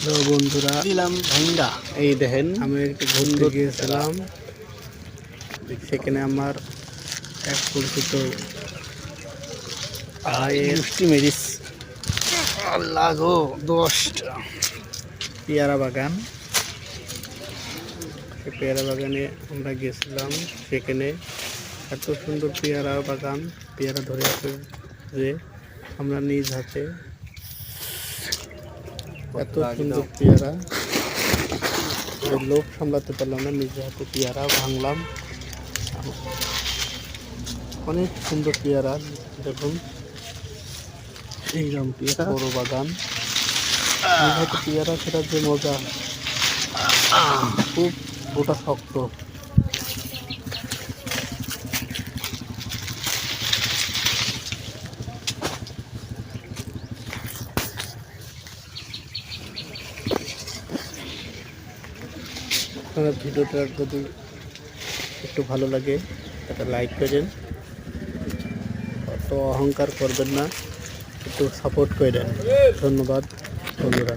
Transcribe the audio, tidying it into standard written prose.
তো বন্ধুরা দিলাম ভাঙ্গা। এই দেখেন আমি একটু ঘুরতে গিয়েছিলাম, সেখানে আমার এক পরিচিত ভাইয়ের মুষ্টি মেরিস আল্লাহ গো 10টা পেয়ারা বাগান। সেই পেয়ারা বাগানে আমরা গেছিলাম, সেখানে এত সুন্দর পেয়ারা বাগান, পেয়ারা ধরে আছে যে আমরা নিজ হাতে এত সুন্দর পেয়ারা, লোভ সামলাতে পারলাম না, নিজে হাতে পেয়ারা ভাঙলাম। অনেক সুন্দর পেয়ারা, দেখুন এইরকম পেয়ারা বড় বাগান। নিজ হাতে পেয়ারা খেটার যে মজা, খুব ওটা শক্ত। আপনারা ভিডিওটা যদি একটু ভালো লাগে একটা লাইক করেন, অত অহংকার করবেন না, একটু সাপোর্ট করেন। ধন্যবাদ বন্ধুরা।